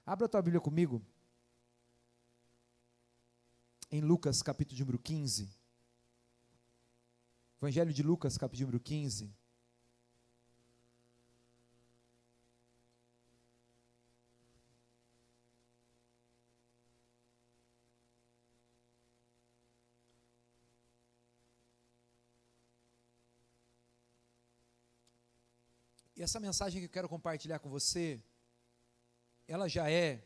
Abra a tua Bíblia comigo, em Lucas capítulo de número 15, Evangelho de Lucas capítulo de número 15, e essa mensagem que eu quero compartilhar com você, ela já é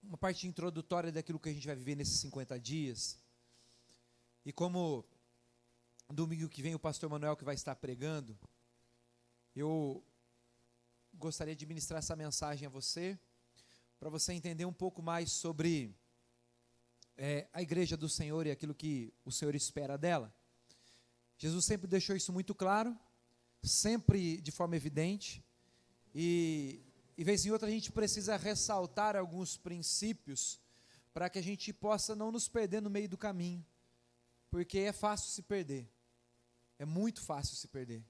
uma parte introdutória daquilo que a gente vai viver nesses 50 dias, e como domingo que vem o pastor Manuel que vai estar pregando, eu gostaria de ministrar essa mensagem a você, para você entender um pouco mais sobre a igreja do Senhor e aquilo que o Senhor espera dela. Jesus sempre deixou isso muito claro, sempre de forma evidente, e vez em outra a gente precisa ressaltar alguns princípios, para que a gente possa não nos perder no meio do caminho, porque é fácil se perder, é muito fácil se perder,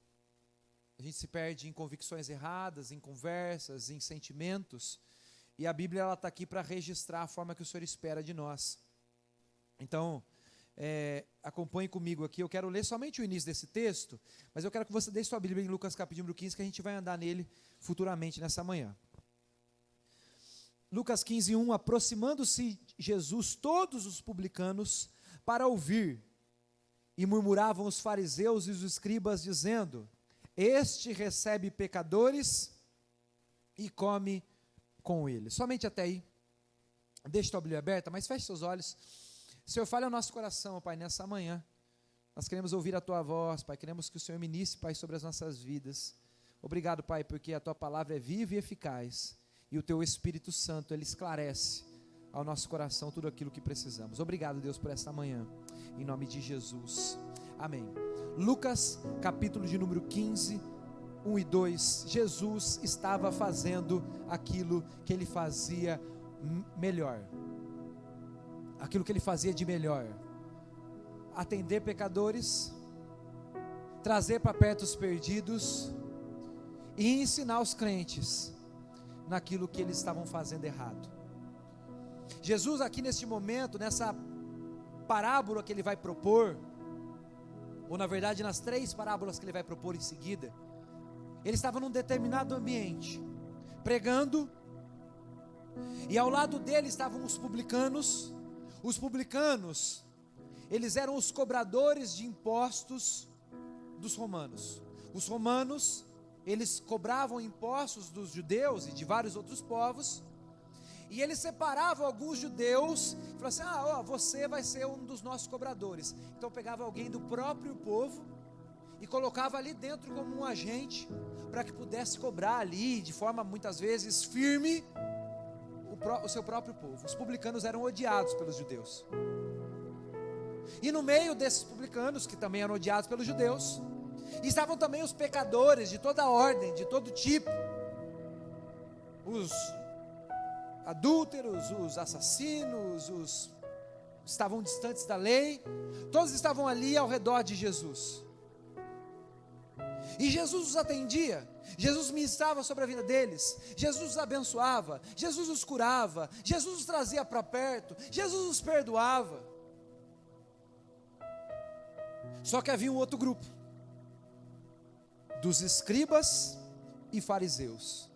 a gente se perde em convicções erradas, em conversas, em sentimentos, e a Bíblia está aqui para registrar a forma que o Senhor espera de nós. Então, acompanhe comigo aqui, eu quero ler somente o início desse texto, mas eu quero que você deixe sua Bíblia em Lucas capítulo 15, que a gente vai andar nele futuramente nessa manhã. Lucas 15, 1, aproximando-se Jesus, todos os publicanos, para ouvir, e murmuravam os fariseus e os escribas, dizendo: este recebe pecadores e come com eles. Somente até aí, deixe tua Bíblia aberta, mas feche seus olhos. Senhor, fale ao nosso coração, Pai, nessa manhã, nós queremos ouvir a Tua voz, Pai, queremos que o Senhor ministre, Pai, sobre as nossas vidas. Obrigado, Pai, porque a Tua palavra é viva e eficaz, e o Teu Espírito Santo, Ele esclarece ao nosso coração tudo aquilo que precisamos. Obrigado, Deus, por esta manhã, em nome de Jesus, amém. Lucas, capítulo de número 15, 1 e 2, Jesus estava fazendo aquilo que Ele fazia melhor, aquilo que Ele fazia de melhor: atender pecadores, trazer para perto os perdidos e ensinar os crentes naquilo que eles estavam fazendo errado. Jesus aqui neste momento, nessa parábola que Ele vai propor, ou na verdade nas 3 parábolas que Ele vai propor em seguida, Ele estava num determinado ambiente, pregando, e ao lado dele estavam os publicanos. Os publicanos, eles eram os cobradores de impostos dos romanos. Os romanos, eles cobravam impostos dos judeus e de vários outros povos, e eles separavam alguns judeus, e falavam assim: você vai ser um dos nossos cobradores. Então pegava alguém do próprio povo, e colocava ali dentro como um agente, para que pudesse cobrar ali, de forma muitas vezes firme, o seu próprio povo. Os publicanos eram odiados pelos judeus, e no meio desses publicanos, que também eram odiados pelos judeus, estavam também os pecadores de toda ordem, de todo tipo, os adúlteros, os assassinos, os estavam distantes da lei, todos estavam ali ao redor de Jesus, e Jesus os atendia, Jesus ministrava sobre a vida deles, Jesus os abençoava, Jesus os curava, Jesus os trazia para perto, Jesus os perdoava. Só que havia um outro grupo, dos escribas e fariseus.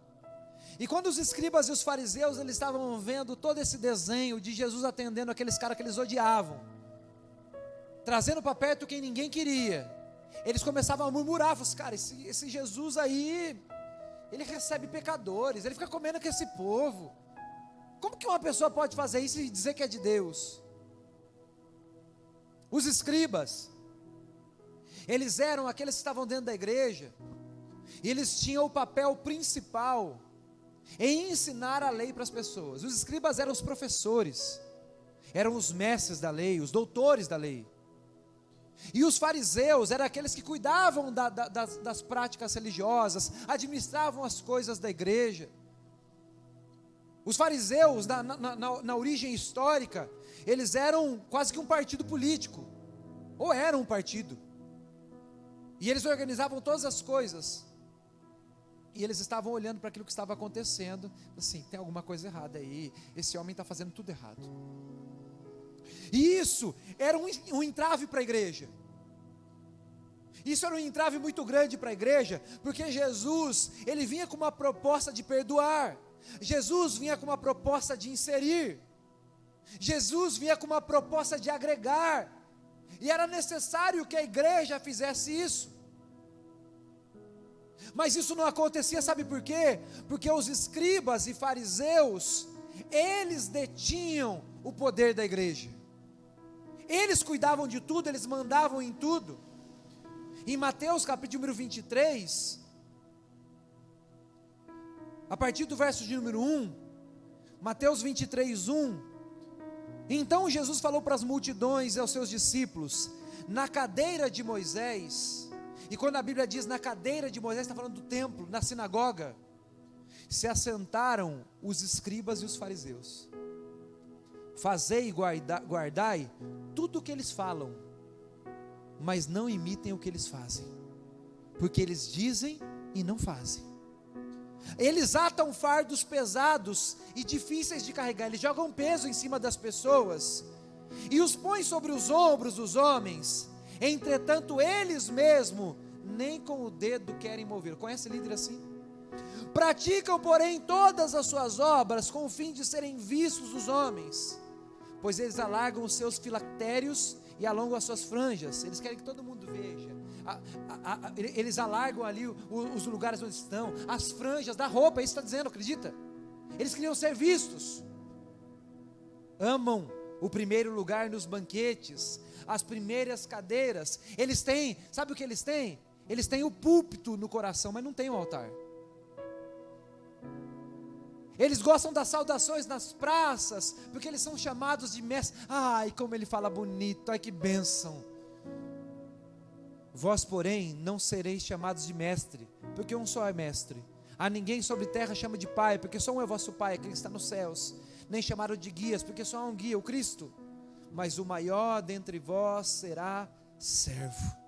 E quando os escribas e os fariseus, eles estavam vendo todo esse desenho de Jesus atendendo aqueles caras que eles odiavam, trazendo para perto quem ninguém queria, eles começavam a murmurar, falavam assim: cara, esse Jesus aí, ele recebe pecadores, ele fica comendo com esse povo, como que uma pessoa pode fazer isso e dizer que é de Deus? Os escribas, eles eram aqueles que estavam dentro da igreja, e eles tinham o papel principal em ensinar a lei para as pessoas. Os escribas eram os professores, eram os mestres da lei, os doutores da lei. E os fariseus eram aqueles que cuidavam das práticas religiosas, administravam as coisas da igreja. Os fariseus, na origem histórica, eles eram quase que um partido político, ou eram um partido, e eles organizavam todas as coisas. E eles estavam olhando para aquilo que estava acontecendo, assim, tem alguma coisa errada aí, esse homem está fazendo tudo errado. E isso era um entrave para a igreja. Isso era um entrave muito grande para a igreja, porque Jesus, ele vinha com uma proposta de perdoar, Jesus vinha com uma proposta de inserir, Jesus vinha com uma proposta de agregar, e era necessário que a igreja fizesse isso. Mas isso não acontecia, sabe por quê? Porque os escribas e fariseus, eles detinham o poder da igreja, eles cuidavam de tudo, eles mandavam em tudo. Em Mateus capítulo número 23, a partir do verso de número 1, Mateus 23, 1, então Jesus falou para as multidões e aos seus discípulos, na cadeira de Moisés. E quando a Bíblia diz na cadeira de Moisés, está falando do templo, na sinagoga, se assentaram os escribas e os fariseus. Fazei e guardai tudo o que eles falam, mas não imitem o que eles fazem, porque eles dizem e não fazem. Eles atam fardos pesados e difíceis de carregar, eles jogam peso em cima das pessoas, e os põem sobre os ombros dos homens, entretanto eles mesmos nem com o dedo querem mover. Conhece líder assim? Praticam, porém, todas as suas obras com o fim de serem vistos dos homens, pois eles alargam os seus filactérios e alongam as suas franjas, eles querem que todo mundo veja, eles alargam ali os lugares onde estão, as franjas da roupa, é isso que está dizendo, acredita? Eles queriam ser vistos, amam o primeiro lugar nos banquetes, as primeiras cadeiras, eles têm, sabe o que eles têm? Eles têm o púlpito no coração, mas não tem o altar. Eles gostam das saudações nas praças, porque eles são chamados de mestre. Ai, como ele fala bonito, ai que bênção. Vós, porém, não sereis chamados de mestre, porque um só é mestre. A ninguém sobre terra chama de pai, porque só um é vosso pai, aquele que está nos céus. Nem chamaram de guias, porque só há um guia, o Cristo. Mas o maior dentre vós será servo.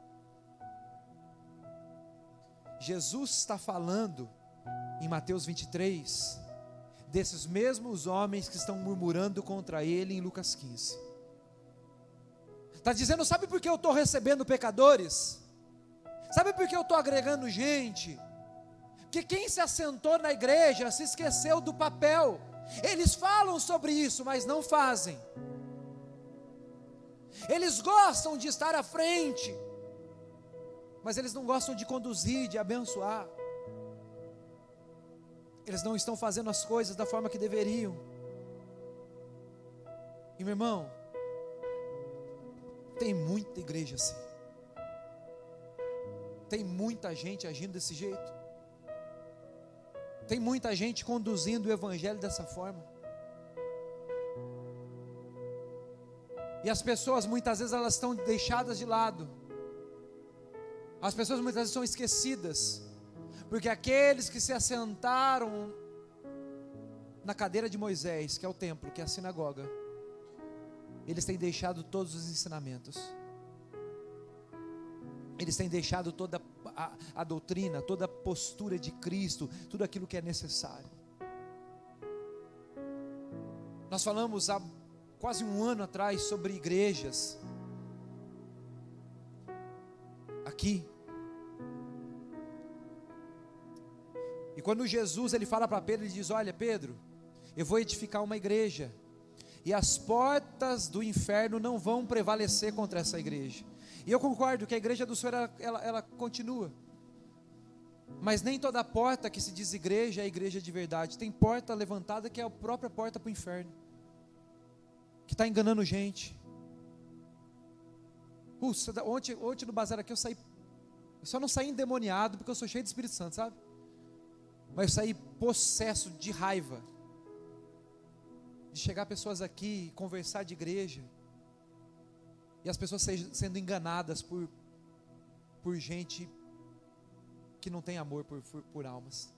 Jesus está falando em Mateus 23, desses mesmos homens que estão murmurando contra ele em Lucas 15. Está dizendo, sabe por que eu estou recebendo pecadores? Sabe por que eu estou agregando gente? Porque quem se assentou na igreja se esqueceu do papel. Eles falam sobre isso, mas não fazem. Eles gostam de estar à frente, mas eles não gostam de conduzir, de abençoar. Eles não estão fazendo as coisas da forma que deveriam. E meu irmão, tem muita igreja assim, tem muita gente agindo desse jeito, tem muita gente conduzindo o evangelho dessa forma, e as pessoas muitas vezes elas estão deixadas de lado, as pessoas muitas vezes são esquecidas, porque aqueles que se assentaram na cadeira de Moisés, que é o templo, que é a sinagoga, eles têm deixado todos os ensinamentos, eles têm deixado toda a doutrina, toda a postura de Cristo, tudo aquilo que é necessário. Nós falamos há quase um ano atrás sobre igrejas, aqui, e quando Jesus ele fala para Pedro, ele diz, olha Pedro, eu vou edificar uma igreja, e as portas do inferno não vão prevalecer contra essa igreja. E eu concordo que a igreja do Senhor, ela continua, mas nem toda porta que se diz igreja é igreja de verdade. Tem porta levantada que é a própria porta para o inferno, que está enganando gente. Ontem no bazar aqui eu só não saí endemoniado porque eu sou cheio do Espírito Santo, sabe? Mas eu saí possesso de raiva, de chegar pessoas aqui e conversar de igreja, e as pessoas sendo enganadas por gente que não tem amor por almas,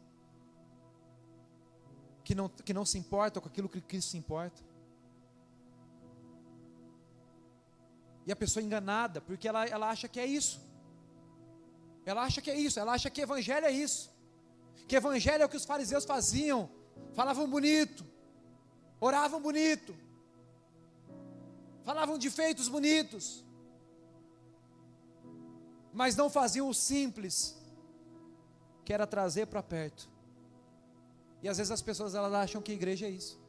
que não se importa com aquilo que Cristo se importa, e a pessoa enganada, porque ela acha que é isso, ela acha que evangelho é isso, Que evangelho é o que os fariseus faziam, falavam bonito, oravam bonito, falavam de feitos bonitos, mas não faziam o simples, que era trazer para perto. E às vezes as pessoas elas acham que a igreja é isso,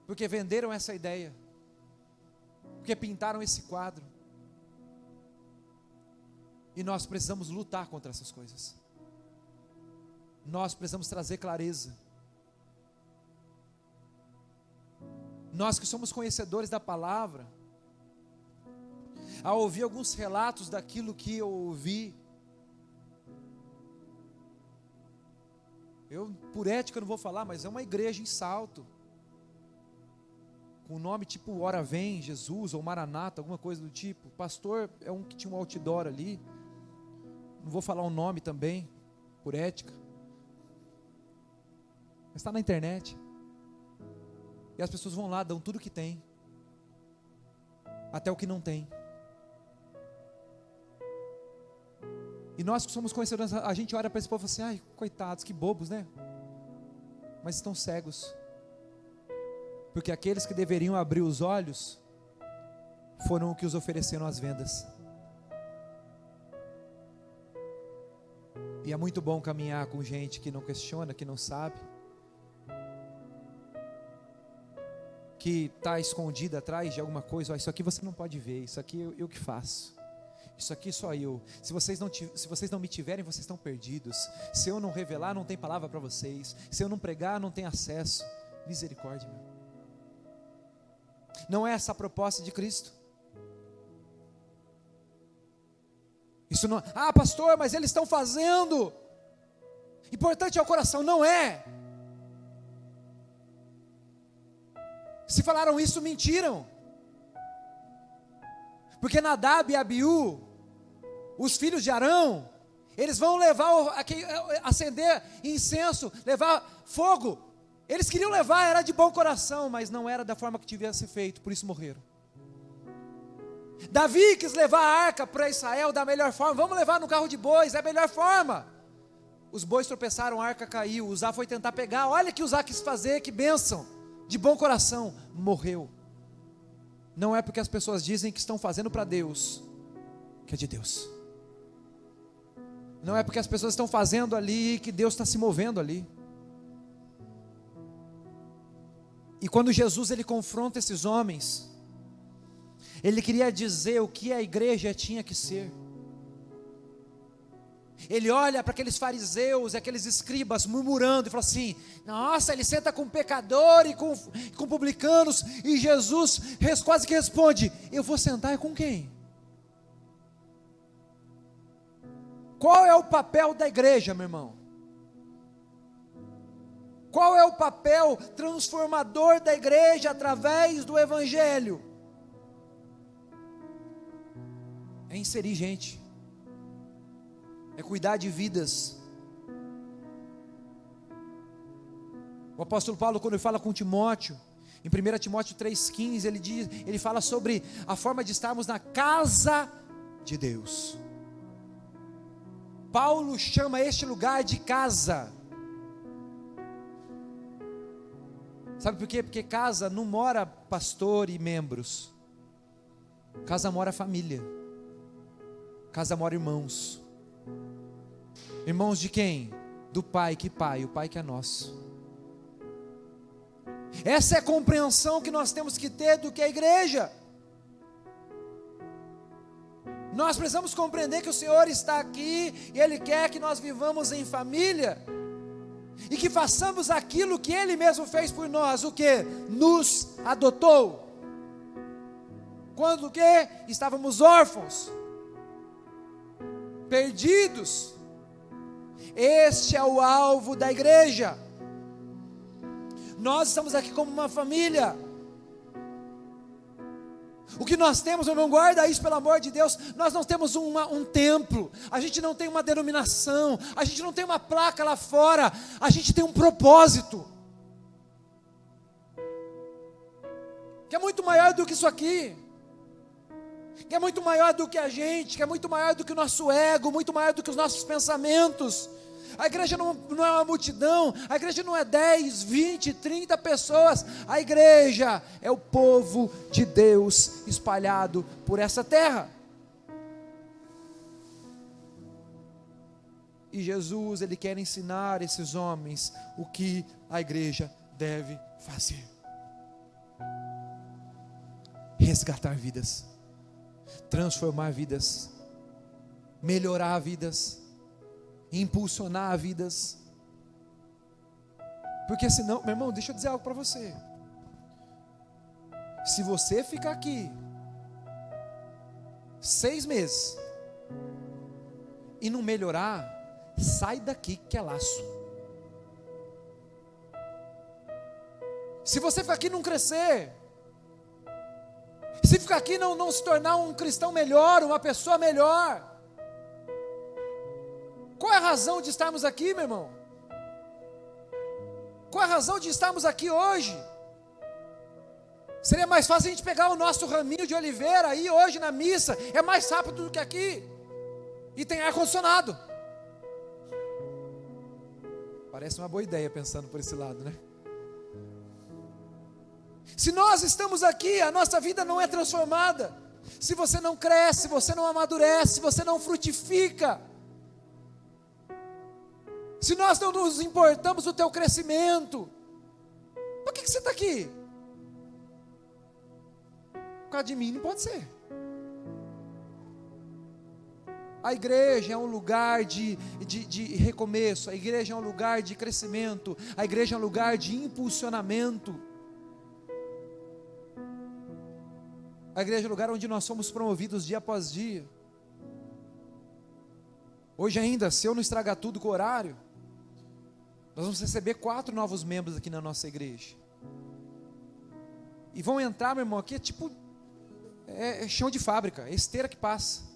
porque venderam essa ideia, porque pintaram esse quadro. E nós precisamos lutar contra essas coisas. Nós precisamos trazer clareza. Nós que somos conhecedores da palavra, ao ouvir alguns relatos daquilo que eu ouvi, eu por ética não vou falar, mas é uma igreja em Salto, com nome tipo Ora Vem, Jesus ou Maranata, alguma coisa do tipo. O pastor é um que tinha um outdoor ali, não vou falar o nome também, por ética, mas está na internet, e as pessoas vão lá, dão tudo que tem, até o que não tem. E nós que somos conhecedores, a gente olha para esse povo e fala assim: ai, coitados, que bobos, né? Mas estão cegos, porque aqueles que deveriam abrir os olhos, foram os que os ofereceram às vendas. E é muito bom caminhar com gente que não questiona, que não sabe, que está escondida atrás de alguma coisa. Isso aqui você não pode ver, isso aqui eu que faço, isso aqui só eu. Se vocês não me tiverem, vocês estão perdidos. Se eu não revelar, não tem palavra para vocês. Se eu não pregar, não tem acesso. Misericórdia, meu. Não é essa a proposta de Cristo. Isso não, pastor, mas eles estão fazendo. Importante é o coração, não é? Se falaram isso, mentiram. Porque Nadab e Abiú, os filhos de Arão, eles vão acender incenso, levar fogo. Eles queriam levar, era de bom coração, mas não era da forma que devia ser feito, por isso morreram. Davi quis levar a arca para Israel da melhor forma. Vamos levar no carro de bois, é a melhor forma. Os bois tropeçaram, a arca caiu. Uzá foi tentar pegar, olha o que Uzá quis fazer, que bênção, de bom coração, morreu. Não é porque as pessoas dizem que estão fazendo para Deus, que é de Deus. Não é porque as pessoas estão fazendo ali, que Deus está se movendo ali. E quando Jesus ele confronta esses homens, ele queria dizer o que a igreja tinha que ser. Ele olha para aqueles fariseus e aqueles escribas murmurando e fala assim: nossa, ele senta com pecador e com publicanos. E Jesus quase que responde: eu vou sentar com quem? Qual é o papel da igreja, meu irmão? Qual é o papel transformador da igreja através do evangelho? É inserir gente, é cuidar de vidas. O apóstolo Paulo, quando ele fala com Timóteo, em 1 Timóteo 3,15, ele fala sobre a forma de estarmos na casa de Deus. Paulo chama este lugar de casa. Sabe por quê? Porque casa não mora pastor e membros, casa mora família. Casa mora irmãos. Irmãos de quem? Do Pai, que Pai? O Pai que é nosso. Essa é a compreensão que nós temos que ter do que é a igreja. Nós precisamos compreender que o Senhor está aqui e Ele quer que nós vivamos em família e que façamos aquilo que Ele mesmo fez por nós. O que? Nos adotou. Quando o que? Estávamos órfãos, perdidos. Este é o alvo da igreja. Nós estamos aqui como uma família. O que nós temos, meu irmão, guarda isso pelo amor de Deus. Nós não temos um templo, a gente não tem uma denominação, a gente não tem uma placa lá fora, a gente tem um propósito que é muito maior do que isso aqui, que é muito maior do que a gente, que é muito maior do que o nosso ego, muito maior do que os nossos pensamentos. A igreja não é uma multidão, a igreja não é 10, 20, 30 pessoas, a igreja é o povo de Deus espalhado por essa terra. E Jesus, Ele quer ensinar esses homens o que a igreja deve fazer. Resgatar vidas, transformar vidas, melhorar vidas, impulsionar vidas. Porque senão, meu irmão, deixa eu dizer algo para você. Se você ficar aqui 6 meses e não melhorar, sai daqui que é laço. Se você ficar aqui e não crescer, se ficar aqui e não se tornar um cristão melhor, uma pessoa melhor, qual é a razão de estarmos aqui, meu irmão? Qual é a razão de estarmos aqui hoje? Seria mais fácil a gente pegar o nosso raminho de oliveira aí hoje na missa, é mais rápido do que aqui, e tem ar-condicionado. Parece uma boa ideia pensando por esse lado, né? Se nós estamos aqui, a nossa vida não é transformada, se você não cresce, se você não amadurece, se você não frutifica, se nós não nos importamos do teu crescimento, por que você está aqui? Por causa de mim não pode ser. A igreja é um lugar de recomeço, a igreja é um lugar de crescimento, a igreja é um lugar de impulsionamento. A igreja é um lugar onde nós somos promovidos dia após dia. Hoje ainda, se eu não estragar tudo com o horário, nós vamos receber 4 novos membros aqui na nossa igreja. E vão entrar, meu irmão, aqui é tipo, é chão de fábrica, é esteira que passa.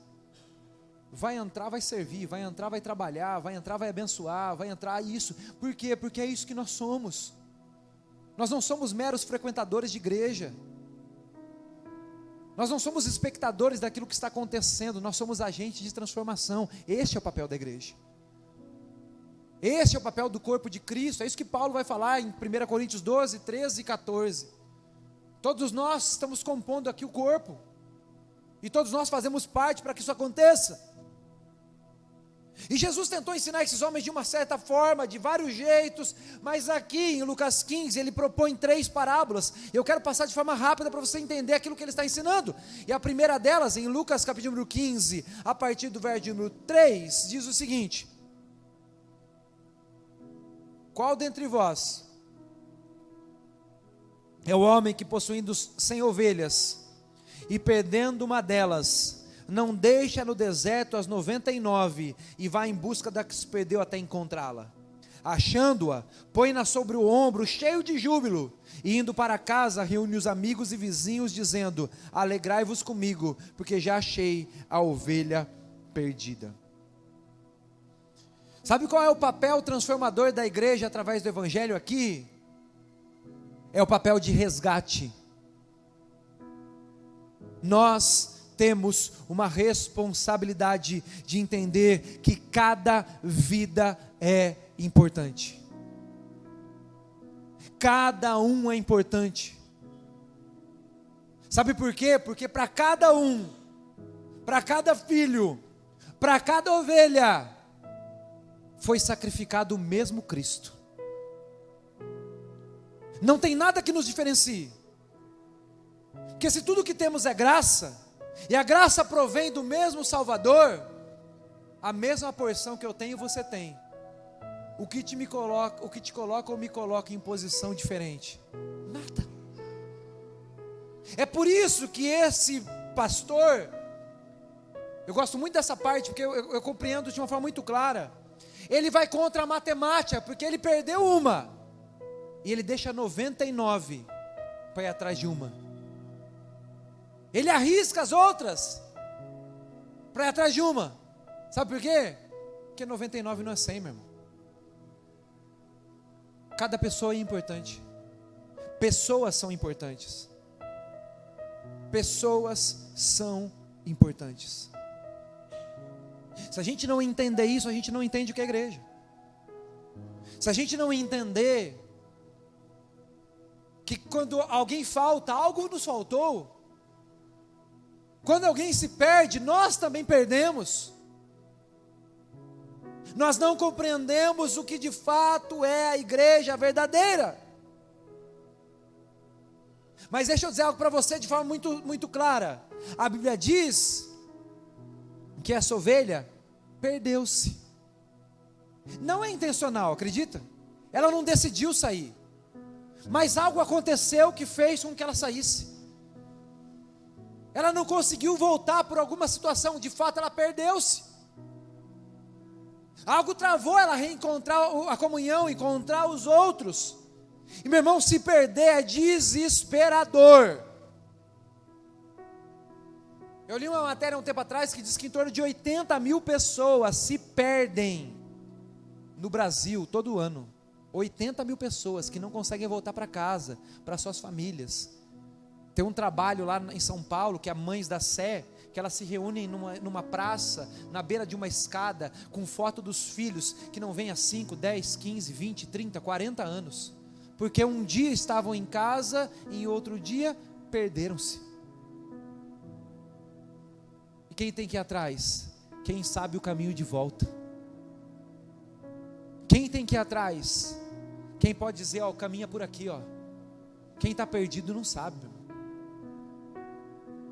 Vai entrar, vai servir, vai entrar, vai trabalhar, vai entrar, vai abençoar, vai entrar isso. Por quê? Porque é isso que nós somos. Nós não somos meros frequentadores de igreja. Nós não somos espectadores daquilo que está acontecendo, nós somos agentes de transformação. Este é o papel da igreja. Este é o papel do corpo de Cristo. É isso que Paulo vai falar em 1 Coríntios 12, 13 e 14. Todos nós estamos compondo aqui o corpo, e todos nós fazemos parte para que isso aconteça. E Jesus tentou ensinar esses homens de uma certa forma, de vários jeitos, mas aqui em Lucas 15 ele propõe 3 parábolas. Eu quero passar de forma rápida para você entender aquilo que ele está ensinando. E a primeira delas, em Lucas capítulo número 15, a partir do verso número 3, diz o seguinte: qual dentre vós é o homem que, possuindo 100 ovelhas e perdendo uma delas, não deixa no deserto as 99 e vai em busca da que se perdeu até encontrá-la? Achando-a, põe-na sobre o ombro, cheio de júbilo, e indo para casa, reúne os amigos e vizinhos, dizendo: alegrai-vos comigo, porque já achei a ovelha perdida. Sabe qual é o papel transformador da igreja através do evangelho aqui? É o papel de resgate. Nós temos uma responsabilidade de entender que cada vida é importante. Cada um é importante. Sabe por quê? Porque para cada um, para cada filho, para cada ovelha, foi sacrificado o mesmo Cristo. Não tem nada que nos diferencie. Porque se tudo que temos é graça, e a graça provém do mesmo Salvador, a mesma porção que eu tenho, você tem. O que te coloca ou me coloca em posição diferente? Nada. É por isso que esse pastor, eu gosto muito dessa parte, porque eu compreendo de uma forma muito clara. Ele vai contra a matemática, porque ele perdeu uma, e ele deixa 99 para ir atrás de uma. Ele arrisca as outras para ir atrás de uma. Sabe por quê? Porque 99 não é 100, meu irmão. Cada pessoa é importante. Pessoas são importantes. Pessoas são importantes. Se a gente não entender isso, a gente não entende o que é igreja. Se a gente não entender que quando alguém falta, algo nos faltou. Quando alguém se perde, nós também perdemos. Nós não compreendemos o que de fato é a igreja verdadeira. Mas deixa eu dizer algo para você de forma muito clara. A Bíblia diz que essa ovelha perdeu-se. Não é intencional, acredita? Ela não decidiu sair. Mas algo aconteceu que fez com que ela saísse. Ela não conseguiu voltar por alguma situação, de fato ela perdeu-se. Algo travou ela reencontrar a comunhão, encontrar os outros. E meu irmão, se perder é desesperador. Eu li uma matéria um tempo atrás que diz que em torno de 80 mil pessoas se perdem no Brasil todo ano. 80 mil pessoas que não conseguem voltar para casa, para suas famílias. Tem um trabalho lá em São Paulo, que é a Mães da Sé, que elas se reúnem numa praça, na beira de uma escada, com foto dos filhos, que não vêm há 5, 10, 15, 20, 30, 40 anos. Porque um dia estavam em casa, e outro dia perderam-se. E quem tem que ir atrás? Quem sabe o caminho de volta. Quem tem que ir atrás? Quem pode dizer, ó, caminha por aqui, ó. Quem está perdido não sabe.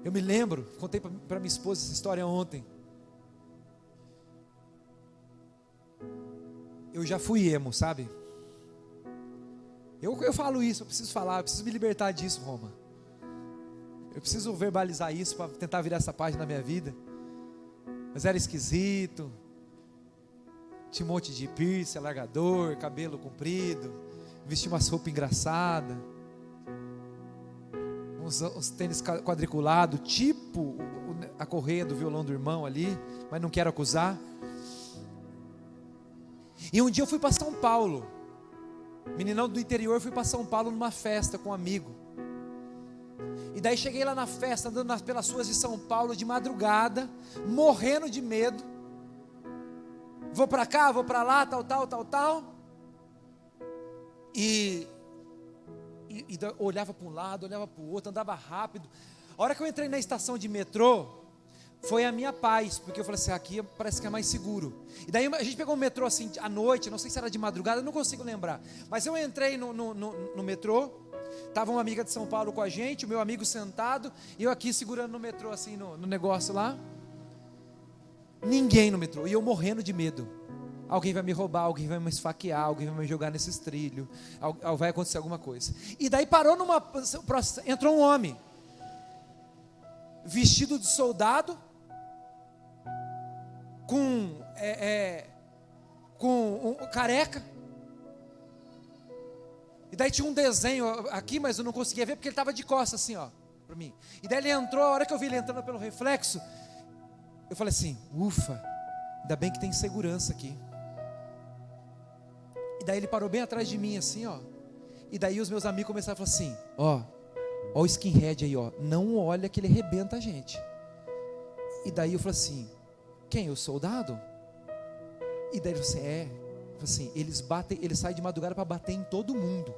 Eu me lembro, contei para minha esposa essa história ontem. Eu já fui emo, sabe? Eu falo isso, eu preciso falar, eu preciso me libertar disso, Roma. Eu preciso verbalizar isso para tentar virar essa página na minha vida. Mas era esquisito. Tinha um monte de piercing, alargador, cabelo comprido, vestia umas roupas engraçadas, uns tênis quadriculados, tipo a correia do violão do irmão ali, mas não quero acusar. E um dia eu fui para São Paulo, meninão do interior, fui para São Paulo numa festa com um amigo. E daí cheguei lá na festa, andando pelas ruas de São Paulo de madrugada, morrendo de medo. Vou para cá, vou para lá, tal. E olhava para um lado, olhava para o outro, andava rápido. A hora que eu entrei na estação de metrô, foi a minha paz, porque eu falei assim, aqui parece que é mais seguro. E daí a gente pegou um metrô assim, à noite, não sei se era de madrugada, não consigo lembrar. Mas eu entrei no metrô, estava uma amiga de São Paulo com a gente, o meu amigo sentado, e eu aqui segurando no metrô assim, no negócio lá. Ninguém no metrô, e eu morrendo de medo. Alguém vai me roubar, alguém vai me esfaquear, alguém vai me jogar nesses trilhos, vai acontecer alguma coisa. E daí parou entrou um homem, vestido de soldado, com careca. E daí tinha um desenho aqui, mas eu não conseguia ver porque ele estava de costas assim, ó, para mim. E daí ele entrou, a hora que eu vi ele entrando pelo reflexo, eu falei assim, ufa, ainda bem que tem segurança aqui. E daí ele parou bem atrás de mim assim, ó. E daí os meus amigos começaram a falar assim, ó o skinhead aí, ó, não olha que ele arrebenta a gente. E daí eu falei assim, quem? O soldado? E daí ele falou assim, eu falei assim, eles saem de madrugada para bater em todo mundo.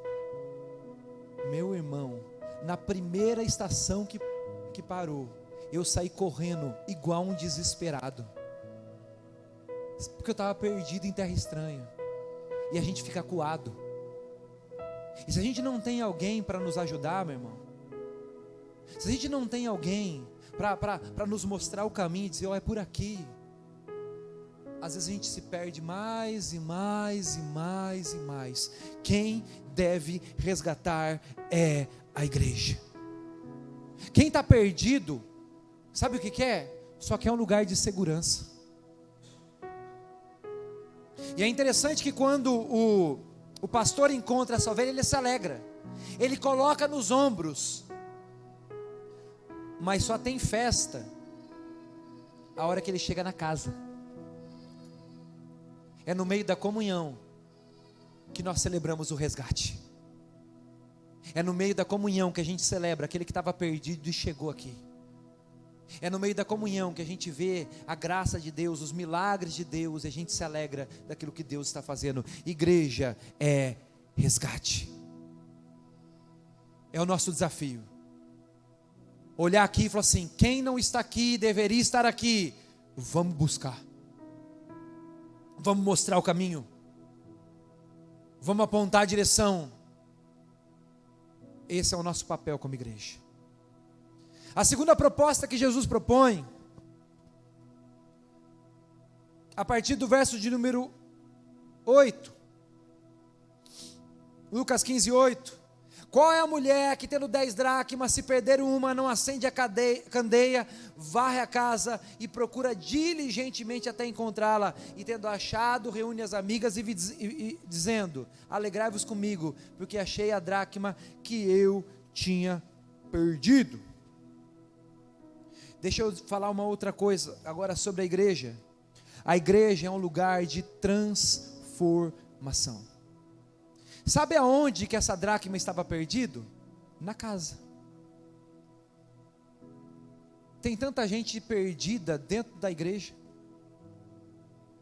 Meu irmão, na primeira estação que parou, eu saí correndo igual um desesperado, porque eu estava perdido em terra estranha. E a gente fica acuado. E se a gente não tem alguém para nos ajudar, meu irmão, se a gente não tem alguém para nos mostrar o caminho e dizer, ó, é por aqui, às vezes a gente se perde mais e mais e mais e mais. Quem deve resgatar é a igreja. Quem está perdido, sabe o que quer? Só quer um lugar de segurança. E é interessante que quando o pastor encontra essa ovelha, ele se alegra. Ele coloca nos ombros. Mas só tem festa a hora que ele chega na casa. É no meio da comunhão que nós celebramos o resgate. É no meio da comunhão que a gente celebra aquele que estava perdido e chegou aqui. É no meio da comunhão que a gente vê a graça de Deus, os milagres de Deus, e a gente se alegra daquilo que Deus está fazendo. Igreja é resgate. É o nosso desafio. Olhar aqui e falar assim: quem não está aqui deveria estar aqui. Vamos buscar. Vamos mostrar o caminho. Vamos apontar a direção. Esse é o nosso papel como igreja. A segunda proposta que Jesus propõe, a partir do verso de número 8, Lucas 15, 8. Qual é a mulher que, tendo 10 dracmas, se perder uma, não acende a candeia, varre a casa e procura diligentemente até encontrá-la, e tendo achado, reúne as amigas e dizendo: alegrai-vos comigo, porque achei a dracma que eu tinha perdido. Deixa eu falar uma outra coisa agora sobre a igreja. A igreja é um lugar de transformação. Sabe aonde que essa dracma estava perdido? Na casa. Tem tanta gente perdida dentro da igreja.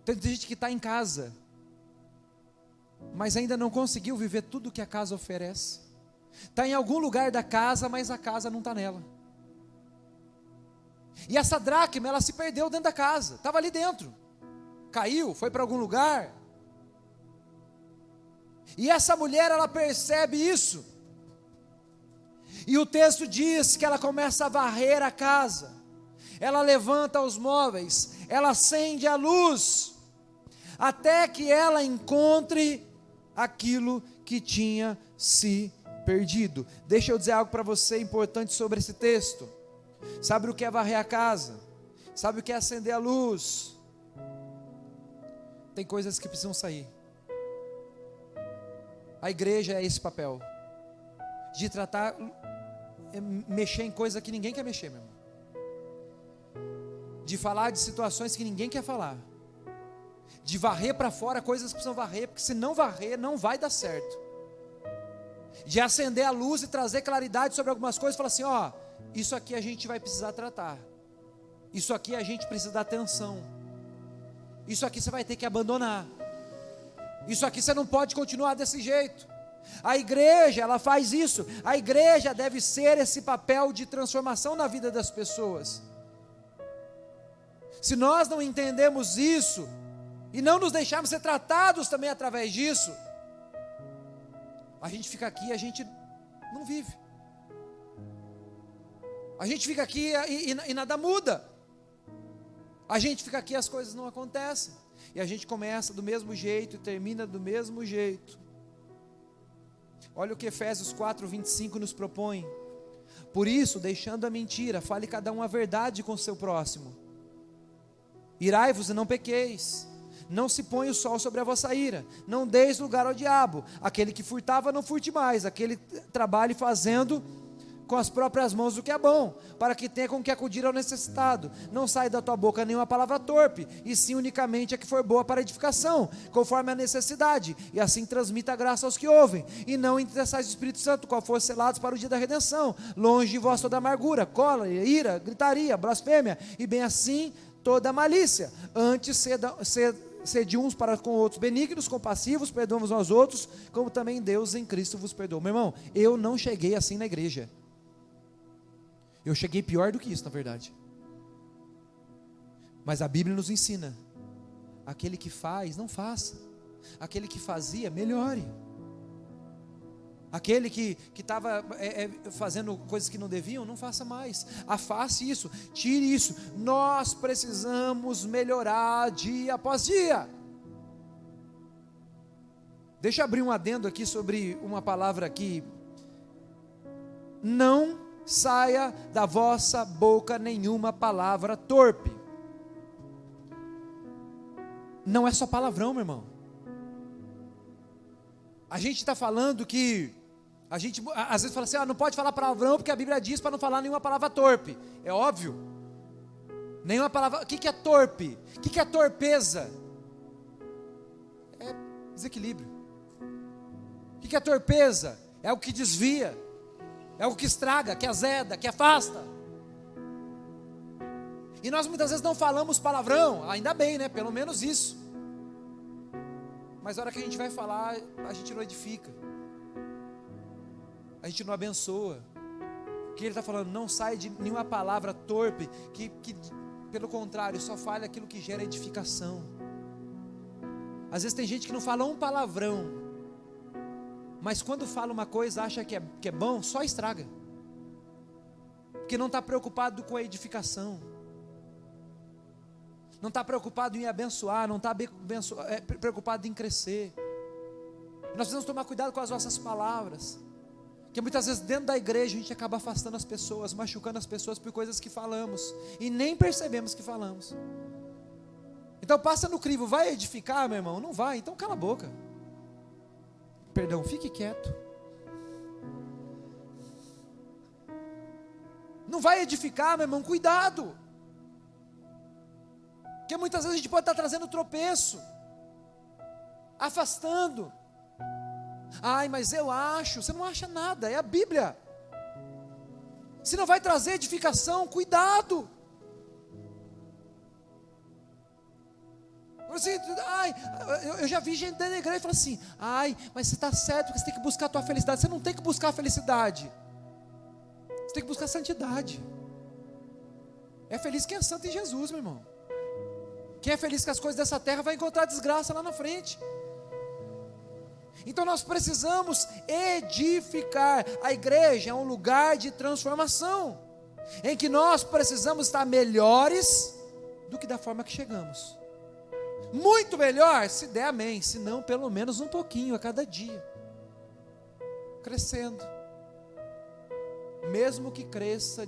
Tem tanta gente que está em casa, mas ainda não conseguiu viver tudo que a casa oferece. Está em algum lugar da casa, mas a casa não está nela. E essa dracma, ela se perdeu dentro da casa, estava ali dentro, caiu, foi para algum lugar. E essa mulher, ela percebe isso, e o texto diz que ela começa a varrer a casa, ela levanta os móveis, ela acende a luz, até que ela encontre aquilo que tinha se perdido. Deixa eu dizer algo para você importante sobre esse texto. Sabe o que é varrer a casa? Sabe o que é acender a luz? Tem coisas que precisam sair. A igreja é esse papel, de tratar, mexer em coisa que ninguém quer mexer, meu irmão. De falar de situações que ninguém quer falar. De varrer para fora coisas que precisam varrer, porque se não varrer, não vai dar certo. De acender a luz e trazer claridade sobre algumas coisas, falar assim: ó, isso aqui a gente vai precisar tratar. Isso aqui a gente precisa dar atenção. Isso aqui você vai ter que abandonar. Isso aqui você não pode continuar desse jeito. A igreja, ela faz isso. A igreja deve ser esse papel de transformação na vida das pessoas. Se nós não entendemos isso, e não nos deixarmos ser tratados também através disso, a gente fica aqui e a gente não vive. A gente fica aqui e nada muda. A gente fica aqui e as coisas não acontecem. E a gente começa do mesmo jeito e termina do mesmo jeito. Olha o que Efésios 4:25 nos propõe. Por isso, deixando a mentira, fale cada um a verdade com o seu próximo. Irai-vos e não pequeis. Não se põe o sol sobre a vossa ira. Não deis lugar ao diabo. Aquele que furtava, não furte mais. Aquele trabalhe fazendo com as próprias mãos o que é bom, para que tenha com que acudir ao necessitado. Não sai da tua boca nenhuma palavra torpe, e sim unicamente a que for boa para edificação, conforme a necessidade, e assim transmita a graça aos que ouvem. E não entristeçais o Espírito Santo, qual for selados para o dia da redenção. Longe de vós toda amargura, cólera, ira, gritaria, blasfêmia, e bem assim toda malícia. Antes sede uns para com outros benignos, compassivos, perdoamos uns aos outros, como também Deus em Cristo vos perdoou. Meu irmão, eu não cheguei assim na igreja. Eu cheguei pior do que isso, na verdade. Mas a Bíblia nos ensina: aquele que faz, não faça. Aquele que fazia, melhore. Aquele que estava fazendo coisas que não deviam, não faça mais. Afaste isso, tire isso. Nós precisamos melhorar dia após dia. Deixa eu abrir um adendo aqui sobre uma palavra aqui. Não saia da vossa boca nenhuma palavra torpe. Não é só palavrão, meu irmão. A gente está falando que a gente às vezes fala assim: não pode falar palavrão porque a Bíblia diz para não falar nenhuma palavra torpe. É óbvio. Nenhuma palavra. O que é torpe? O que é torpeza? É desequilíbrio. O que é torpeza? É o que desvia. É o que estraga, que azeda, que afasta. E nós muitas vezes não falamos palavrão, ainda bem, né? Pelo menos isso. Mas a hora que a gente vai falar, a gente não edifica. A gente não abençoa. O que ele está falando? Não sai de nenhuma palavra torpe, que pelo contrário, só fale aquilo que gera edificação. Às vezes tem gente que não fala um palavrão, mas quando fala uma coisa, acha que é bom, só estraga. Porque não está preocupado com a edificação. Não está preocupado em abençoar, não está preocupado em crescer. Nós precisamos tomar cuidado com as nossas palavras. Porque muitas vezes dentro da igreja a gente acaba afastando as pessoas, machucando as pessoas por coisas que falamos. E nem percebemos que falamos. Então passa no crivo, vai edificar, meu irmão? Não vai, então cala a boca. Perdão, fique quieto. Não vai edificar, meu irmão, cuidado. Porque muitas vezes a gente pode estar trazendo tropeço, afastando. Ai, mas eu acho. Você não acha nada, é a Bíblia. Se não vai trazer edificação, cuidado. Você, ai, eu já vi gente dentro da igreja e falar assim: ai, mas você está certo, porque você tem que buscar a tua felicidade. Você não tem que buscar a felicidade, você tem que buscar a santidade. É feliz quem é santo em Jesus, meu irmão. Quem é feliz com as coisas dessa terra vai encontrar desgraça lá na frente. Então nós precisamos edificar. A igreja é um lugar de transformação, em que nós precisamos estar melhores do que da forma que chegamos. Muito melhor, se der amém, se não pelo menos um pouquinho a cada dia, crescendo. Mesmo que cresça,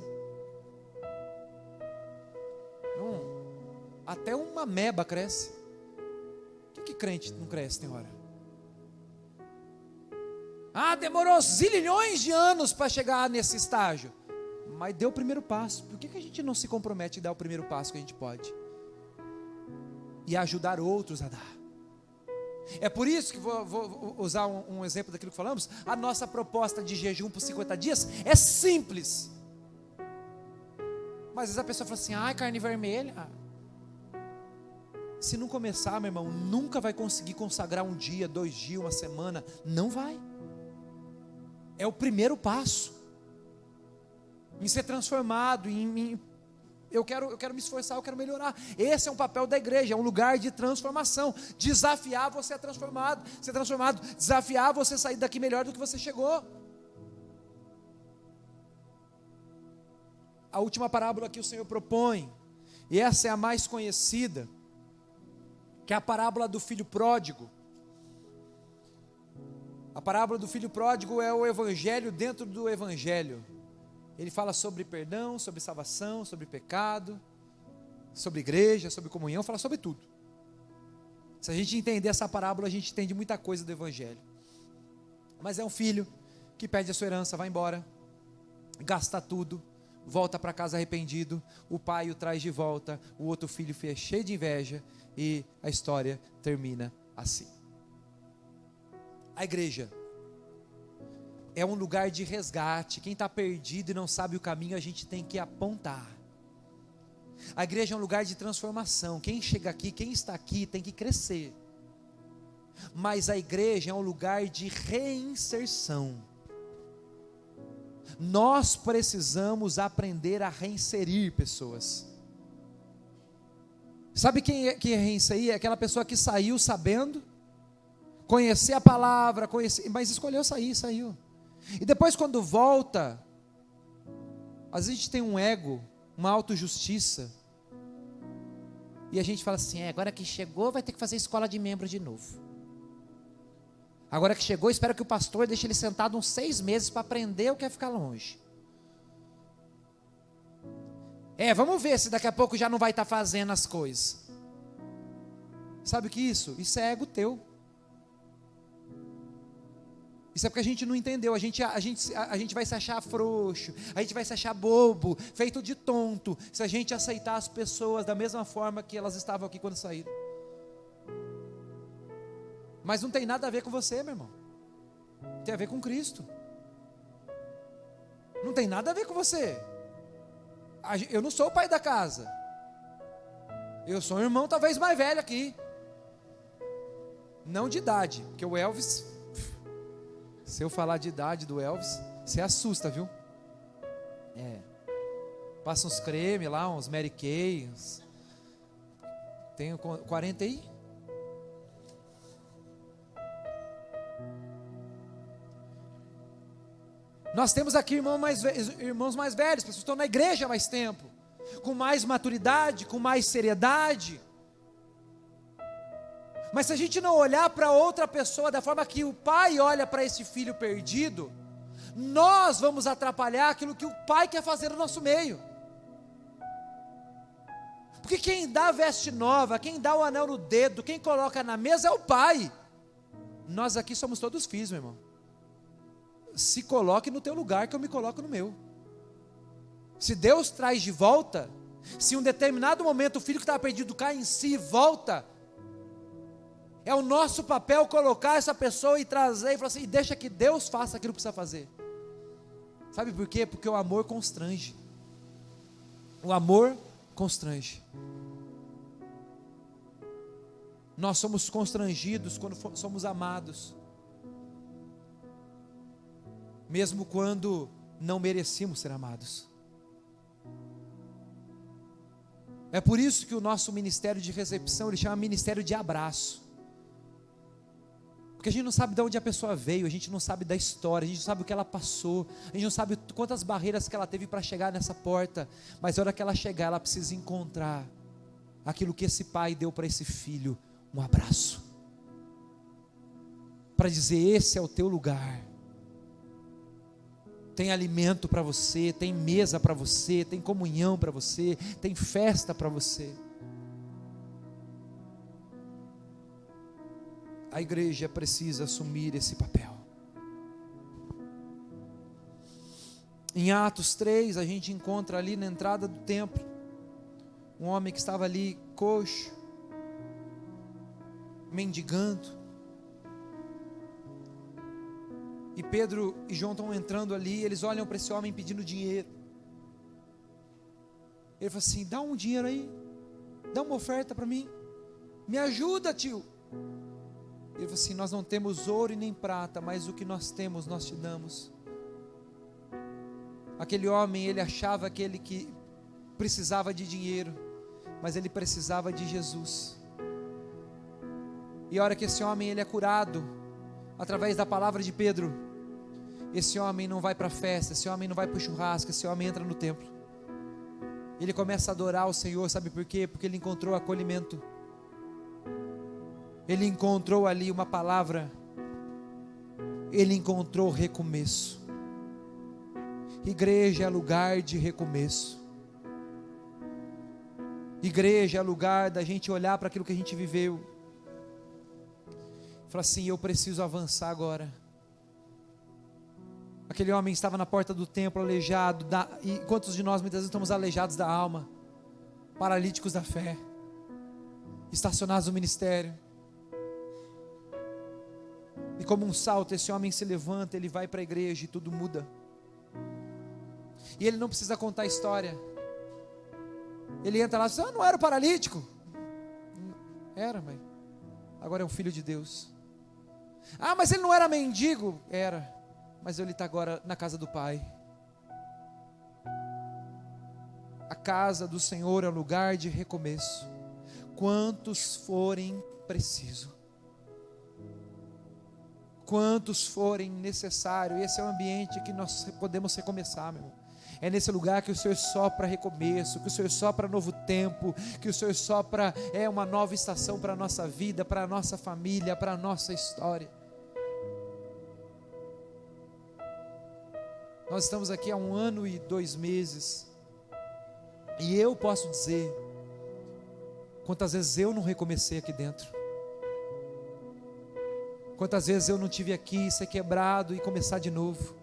até uma ameba cresce. Por que crente não cresce, tem hora? Ah, demorou zilhões de anos para chegar nesse estágio. Mas deu o primeiro passo. Por que a gente não se compromete em dar o primeiro passo que a gente pode? E ajudar outros a dar. É por isso que vou usar um exemplo daquilo que falamos. A nossa proposta de jejum por 50 dias é simples. Mas às vezes a pessoa fala assim: ai, carne vermelha. Se não começar, meu irmão, nunca vai conseguir consagrar um dia, 2 dias, uma semana. Não vai. É o primeiro passo em ser transformado, eu quero me esforçar, eu quero melhorar. Esse é um papel da igreja, é um lugar de transformação. Desafiar você a ser transformado, desafiar você a sair daqui melhor do que você chegou. A última parábola que o Senhor propõe, e essa é a mais conhecida, que é a parábola do filho pródigo. A parábola do filho pródigo é o evangelho dentro do evangelho. Ele fala sobre perdão, sobre salvação, sobre pecado, sobre igreja, sobre comunhão, fala sobre tudo. Se a gente entender essa parábola, a gente entende muita coisa do evangelho. Mas é um filho que perde a sua herança, vai embora, gasta tudo, volta para casa arrependido, o pai o traz de volta, o outro filho fica cheio de inveja e a história termina assim. A igreja é um lugar de resgate. Quem está perdido e não sabe o caminho, a gente tem que apontar. A igreja é um lugar de transformação. Quem chega aqui, quem está aqui, tem que crescer. Mas a igreja é um lugar de reinserção. Nós precisamos aprender a reinserir pessoas. Sabe quem é reinserir? É aquela pessoa que saiu sabendo, conhecer a palavra, mas escolheu sair, saiu. E depois quando volta, às vezes a gente tem um ego, uma autojustiça, e a gente fala assim: agora que chegou vai ter que fazer escola de membro de novo. Agora que chegou, espera que o pastor deixe ele sentado uns 6 meses para aprender o que é ficar longe. Vamos ver se daqui a pouco já não vai estar fazendo as coisas. Sabe o que isso? Isso é ego teu. Isso é porque a gente não entendeu, a gente vai se achar frouxo, a gente vai se achar bobo, feito de tonto, se a gente aceitar as pessoas da mesma forma que elas estavam aqui quando saíram. Mas não tem nada a ver com você, meu irmão. Tem a ver com Cristo. Não tem nada a ver com você. Eu não sou o pai da casa. Eu sou um irmão talvez mais velho aqui. Não de idade, porque o Elvis, se eu falar de idade do Elvis, você assusta, viu? Passa uns creme lá, uns Mary Kay, tenho 40 aí. Nós temos aqui irmãos mais velhos, pessoas que estão na igreja há mais tempo, com mais maturidade, com mais seriedade. Mas se a gente não olhar para outra pessoa da forma que o pai olha para esse filho perdido, nós vamos atrapalhar aquilo que o pai quer fazer no nosso meio. Porque quem dá a veste nova, quem dá o anel no dedo, quem coloca na mesa é o pai. Nós aqui somos todos filhos, meu irmão. Se coloque no teu lugar que eu me coloco no meu. Se Deus traz de volta, se em um determinado momento o filho que estava perdido cai em si e volta, é o nosso papel colocar essa pessoa e trazer e falar assim, e deixa que Deus faça aquilo que precisa fazer. Sabe por quê? Porque o amor constrange. O amor constrange. Nós somos constrangidos quando somos amados, mesmo quando não merecemos ser amados. É por isso que o nosso ministério de recepção, ele chama ministério de abraço. Porque a gente não sabe de onde a pessoa veio, a gente não sabe da história, a gente não sabe o que ela passou, a gente não sabe quantas barreiras que ela teve para chegar nessa porta, mas na hora que ela chegar, ela precisa encontrar aquilo que esse pai deu para esse filho, um abraço, para dizer, esse é o teu lugar, tem alimento para você, tem mesa para você, tem comunhão para você, tem festa para você. A igreja precisa assumir esse papel. Em Atos 3, a gente encontra ali na entrada do templo, um homem que estava ali coxo, mendigando, e Pedro e João estão entrando ali, eles olham para esse homem pedindo dinheiro, ele fala assim, dá um dinheiro aí, dá uma oferta para mim, me ajuda, tio. Ele falou assim, nós não temos ouro e nem prata, mas o que nós temos nós te damos. Aquele homem, ele achava que ele que precisava de dinheiro, mas ele precisava de Jesus. E a hora que esse homem ele é curado, através da palavra de Pedro, esse homem não vai para a festa, esse homem não vai para o churrasco, esse homem entra no templo. Ele começa a adorar o Senhor, sabe por quê? Porque ele encontrou acolhimento. Ele encontrou ali uma palavra, ele encontrou recomeço. Igreja é lugar de recomeço. Igreja é lugar da gente olhar para aquilo que a gente viveu, falar assim, eu preciso avançar agora. Aquele homem estava na porta do templo aleijado, e quantos de nós muitas vezes estamos aleijados da alma, paralíticos da fé, estacionados no ministério. E como um salto, esse homem se levanta, ele vai para a igreja e tudo muda. E ele não precisa contar a história. Ele entra lá e diz, não era o paralítico? Era, mãe. Agora é um filho de Deus. Mas ele não era mendigo? Era. Mas ele está agora na casa do Pai. A casa do Senhor é um lugar de recomeço. Quantos forem preciso. Quantos forem necessário, esse é o ambiente que nós podemos recomeçar, meu irmão. É nesse lugar que o Senhor sopra recomeço, que o Senhor sopra novo tempo, que o Senhor sopra uma nova estação para a nossa vida, para a nossa família, para a nossa história. Nós estamos aqui há 1 ano e 2 meses, e eu posso dizer, quantas vezes eu não recomecei aqui dentro. Quantas vezes eu não tive aqui ser quebrado e começar de novo.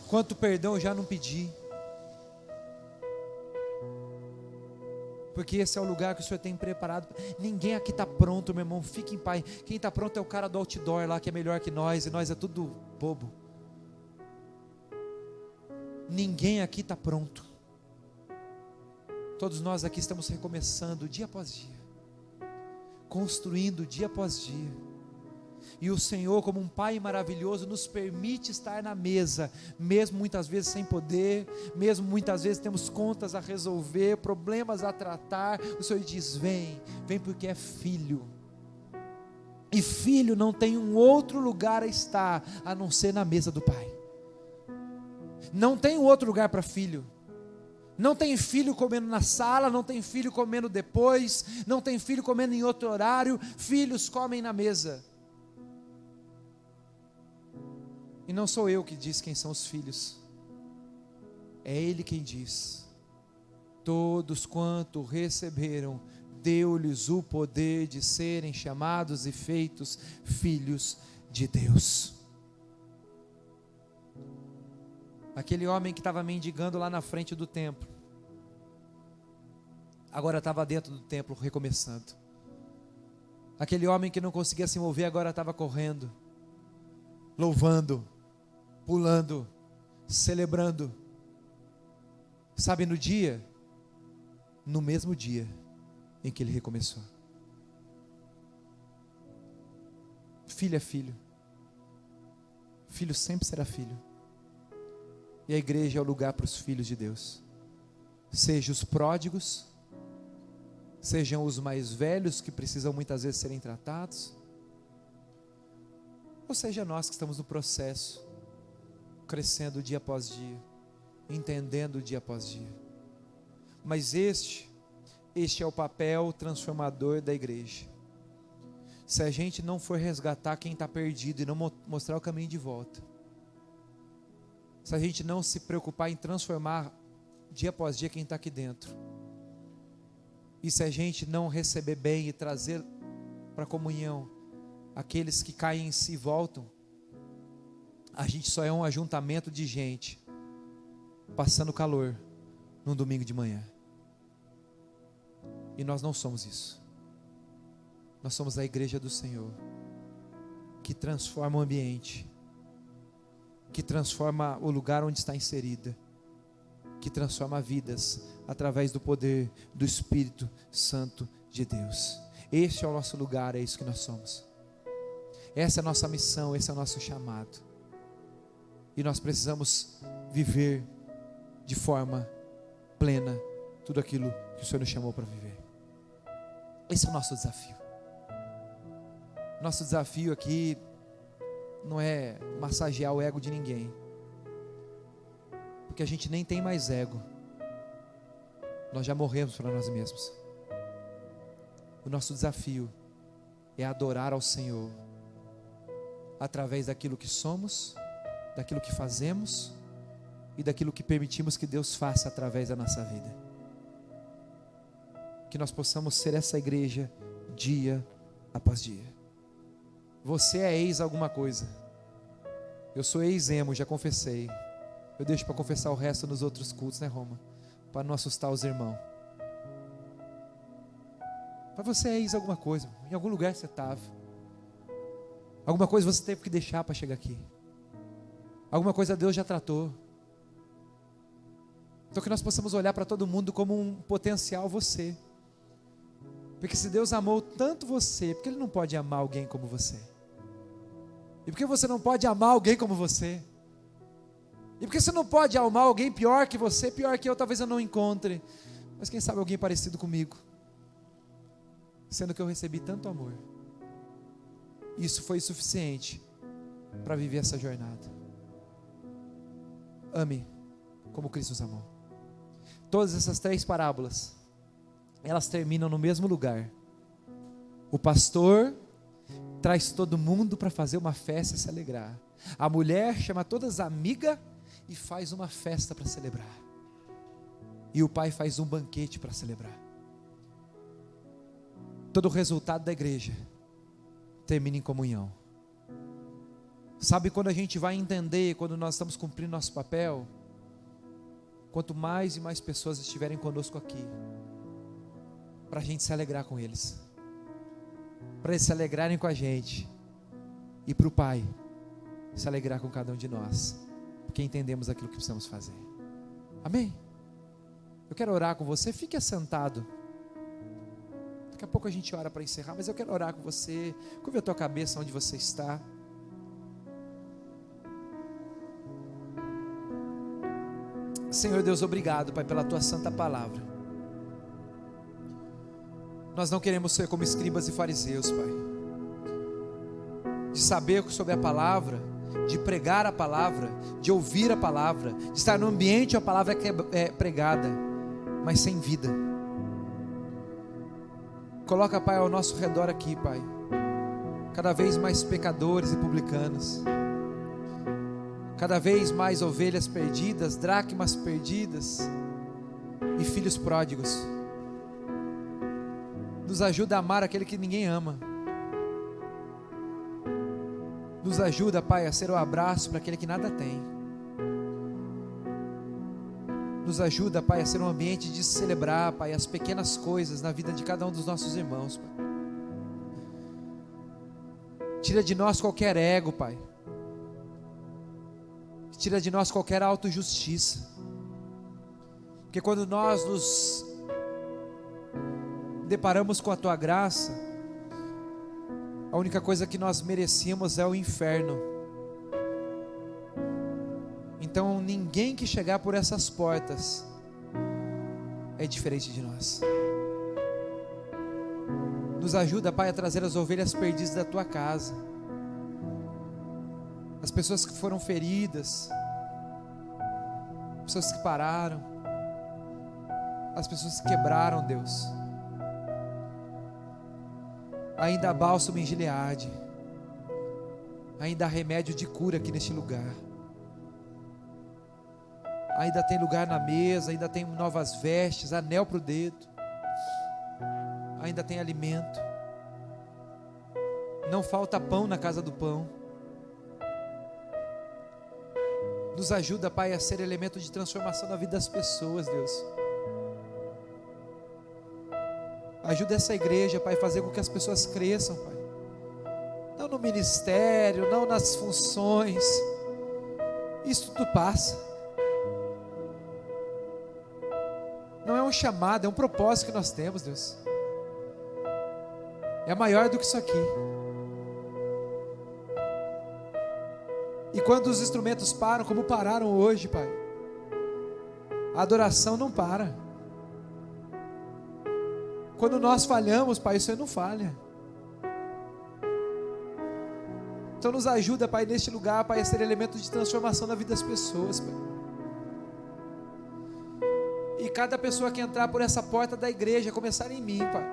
Quanto perdão eu já não pedi. Porque esse é o lugar que o Senhor tem preparado. Ninguém aqui está pronto, meu irmão, fique em paz. Quem está pronto é o cara do outdoor lá, que é melhor que nós, e nós é tudo bobo. Ninguém aqui está pronto. Todos nós aqui estamos recomeçando dia após dia, construindo dia após dia. E o Senhor, como um Pai maravilhoso, nos permite estar na mesa, mesmo muitas vezes sem poder, mesmo muitas vezes temos contas a resolver, problemas a tratar. O Senhor diz: vem, vem, porque é filho. E filho não tem um outro lugar a estar a não ser na mesa do Pai. Não tem um outro lugar para filho. Não tem filho comendo na sala, não tem filho comendo depois, não tem filho comendo em outro horário. Filhos comem na mesa. E não sou eu que diz quem são os filhos, é Ele quem diz: todos quanto receberam, deu-lhes o poder de serem chamados e feitos filhos de Deus. Aquele homem que estava mendigando lá na frente do templo, agora estava dentro do templo recomeçando. Aquele homem que não conseguia se mover, agora estava correndo, louvando, pulando, celebrando. Sabe, no mesmo dia em que ele recomeçou. Filho é filho. Filho sempre será filho. E a igreja é o lugar para os filhos de Deus. Sejam os pródigos, sejam os mais velhos que precisam muitas vezes serem tratados, ou seja nós que estamos no processo, crescendo dia após dia, entendendo dia após dia. Mas este é o papel transformador da igreja. Se a gente não for resgatar quem está perdido e não mostrar o caminho de volta, se a gente não se preocupar em transformar dia após dia quem está aqui dentro, e se a gente não receber bem e trazer para a comunhão aqueles que caem em si e voltam, a gente só é um ajuntamento de gente passando calor num domingo de manhã. E nós não somos isso. Nós somos a igreja do Senhor, que transforma o ambiente, que transforma o lugar onde está inserida, que transforma vidas através do poder do Espírito Santo de Deus. Este é o nosso lugar, é isso que nós somos. Essa é a nossa missão, esse é o nosso chamado. E nós precisamos viver de forma plena tudo aquilo que o Senhor nos chamou para viver. Esse é o nosso desafio. Nosso desafio aqui não é massagear o ego de ninguém, porque a gente nem tem mais ego. Nós já morremos para nós mesmos. O nosso desafio é adorar ao Senhor através daquilo que somos, daquilo que fazemos e daquilo que permitimos que Deus faça através da nossa vida. Que nós possamos ser essa igreja dia após dia. Você é ex alguma coisa. Eu sou ex-emo, já confessei. Eu deixo para confessar o resto nos outros cultos, né, Roma? Para não assustar os irmãos. Mas você é ex alguma coisa. Em algum lugar você estava. Alguma coisa você teve que deixar para chegar aqui. Alguma coisa Deus já tratou. Então que nós possamos olhar para todo mundo como um potencial você. Porque se Deus amou tanto você, por que Ele não pode amar alguém como você? E por que você não pode amar alguém como você? E por que você não pode amar alguém pior que você, pior que eu, talvez eu não encontre, mas quem sabe alguém parecido comigo, sendo que eu recebi tanto amor. Isso foi suficiente para viver essa jornada. Ame como Cristo nos amou. Todas essas 3 parábolas, elas terminam no mesmo lugar. O pastor traz todo mundo para fazer uma festa e se alegrar. A mulher chama todas as amigas e faz uma festa para celebrar. E o pai faz um banquete para celebrar. Todo o resultado da igreja termina em comunhão. Sabe, quando a gente vai entender, quando nós estamos cumprindo nosso papel, quanto mais e mais pessoas estiverem conosco aqui, para a gente se alegrar com eles, para eles se alegrarem com a gente, e para o Pai se alegrar com cada um de nós, porque entendemos aquilo que precisamos fazer. Amém? Eu quero orar com você, fique assentado. Daqui a pouco a gente ora para encerrar, mas eu quero orar com você. Curva a tua cabeça onde você está. Senhor Deus, obrigado, Pai, pela tua santa palavra. Nós não queremos ser como escribas e fariseus, Pai, de saber sobre a palavra, de pregar a palavra, de ouvir a palavra, de estar no ambiente onde a palavra é pregada, mas sem vida. Coloca, Pai, ao nosso redor aqui, Pai, cada vez mais pecadores e publicanos, cada vez mais ovelhas perdidas, dracmas perdidas e filhos pródigos. Nos ajuda a amar aquele que ninguém ama. Nos ajuda, Pai, a ser o abraço para aquele que nada tem. Nos ajuda, Pai, a ser um ambiente de celebrar, Pai, as pequenas coisas na vida de cada um dos nossos irmãos, Pai. Tira de nós qualquer ego, Pai. Tira de nós qualquer autojustiça. Porque quando nós nos deparamos com a Tua graça, a única coisa que nós merecíamos é o inferno. Então ninguém que chegar por essas portas é diferente de nós. Nos ajuda, Pai, a trazer as ovelhas perdidas da Tua casa, as pessoas que foram feridas, pessoas que pararam, as pessoas que quebraram, Deus. Ainda há bálsamo em Gileade, ainda há remédio de cura aqui neste lugar, ainda tem lugar na mesa, ainda tem novas vestes, anel para o dedo, ainda tem alimento, não falta pão na casa do pão. Nos ajuda, Pai, a ser elemento de transformação na vida das pessoas, Deus. Ajuda essa igreja, Pai, a fazer com que as pessoas cresçam, Pai. Não no ministério, não nas funções. Isso tudo passa. Não é um chamado, é um propósito que nós temos, Deus. É maior do que isso aqui. E quando os instrumentos param, como pararam hoje, Pai, a adoração não para. Quando nós falhamos, Pai, o Senhor não falha. Então nos ajuda, Pai, neste lugar, Pai, a ser elemento de transformação na vida das pessoas, Pai. E cada pessoa que entrar por essa porta da igreja, começar em mim, Pai,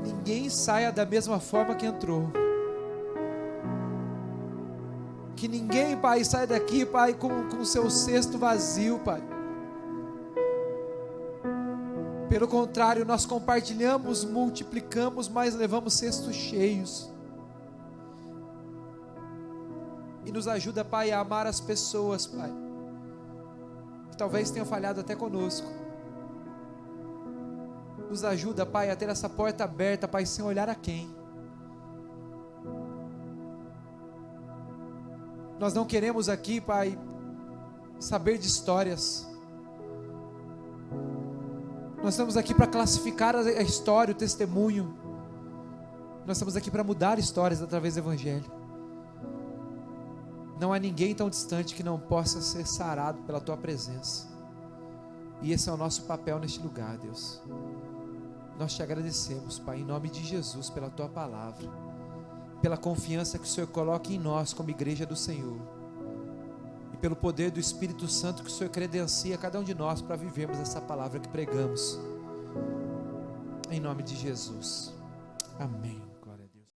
ninguém saia da mesma forma que entrou. Que ninguém, Pai, saia daqui, Pai, com o seu cesto vazio, Pai. Pelo contrário, nós compartilhamos, multiplicamos, mas levamos cestos cheios. E nos ajuda, Pai, a amar as pessoas, Pai, que talvez tenham falhado até conosco. Nos ajuda, Pai, a ter essa porta aberta, Pai, sem olhar a quem. Nós não queremos aqui, Pai, saber de histórias. Nós estamos aqui para classificar a história, o testemunho. Nós estamos aqui para mudar histórias através do Evangelho. Não há ninguém tão distante que não possa ser sarado pela Tua presença. E esse é o nosso papel neste lugar, Deus. Nós Te agradecemos, Pai, em nome de Jesus, pela Tua palavra, pela confiança que o Senhor coloca em nós como igreja do Senhor, e pelo poder do Espírito Santo que o Senhor credencia cada um de nós para vivermos essa palavra que pregamos, em nome de Jesus, amém.